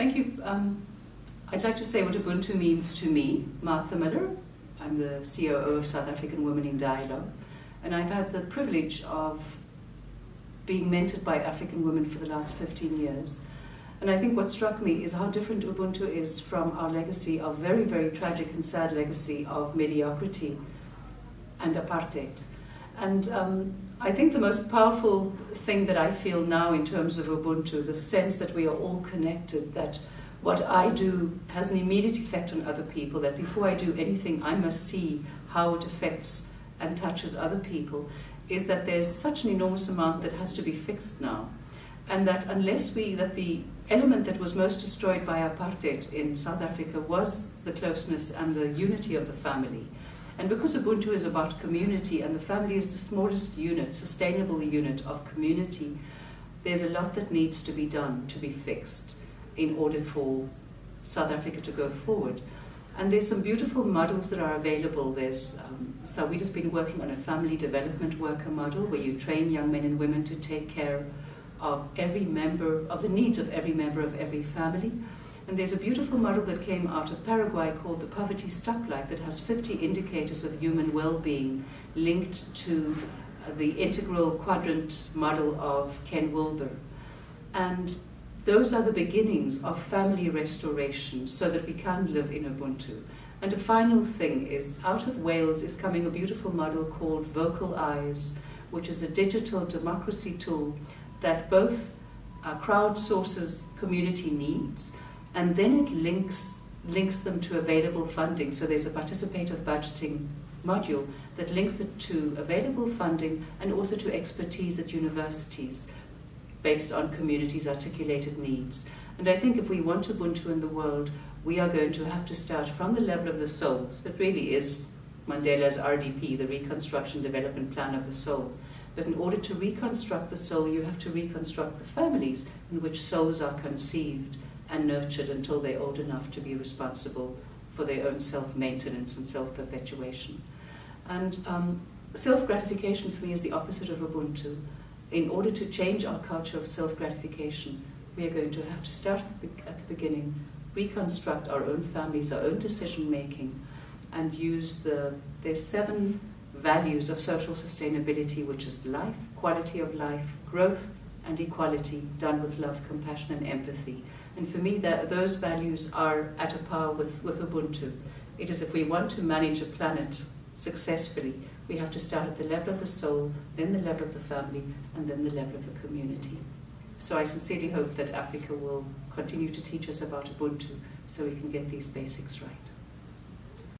Thank you. I'd like to say what Ubuntu means to me, Marthe Muller. I'm the COO of South African Women in Dialogue, and I've had the privilege of being mentored by African women for the last 15 years. And I think what struck me is how different Ubuntu is from our legacy of very, very tragic and sad legacy of mediocrity and apartheid. And I think the most powerful thing that I feel now in terms of Ubuntu, the sense that we are all connected, that what I do has an immediate effect on other people, that before I do anything, I must see how it affects and touches other people, is that there's such an enormous amount that has to be fixed now. And that that the element that was most destroyed by apartheid in South Africa was the closeness and the unity of the family. And because Ubuntu is about community and the family is the smallest unit, sustainable unit of community, there's a lot that needs to be done to be fixed in order for South Africa to go forward. And there's some beautiful models that are available. There's Sawida's been working on a family development worker model where you train young men and women to take care of the needs of every member of every family. And there's a beautiful model that came out of Paraguay called the Poverty Stoplight that has 50 indicators of human well-being linked to the integral quadrant model of Ken Wilber. And those are the beginnings of family restoration so that we can live in Ubuntu. And a final thing is, out of Wales is coming a beautiful model called Vocal Eyes, which is a digital democracy tool that both crowdsources community needs, and then it links them to available funding. So there's a participative budgeting module that links it to available funding and also to expertise at universities based on communities' articulated needs. And I think if we want Ubuntu in the world, we are going to have to start from the level of the soul. That really is Mandela's RDP, the Reconstruction Development Plan of the Soul. But in order to reconstruct the soul, you have to reconstruct the families in which souls are conceived and nurtured until they're old enough to be responsible for their own self-maintenance and self-perpetuation. And self-gratification for me is the opposite of Ubuntu. In order to change our culture of self-gratification, we are going to have to start at the beginning, reconstruct our own families, our own decision-making, and use there's 7 values of social sustainability, which is life, quality of life, growth, and equality, done with love, compassion, and empathy. And for me, those values are at a par with Ubuntu. It is, if we want to manage a planet successfully, we have to start at the level of the soul, then the level of the family, and then the level of the community. So I sincerely hope that Africa will continue to teach us about Ubuntu so we can get these basics right.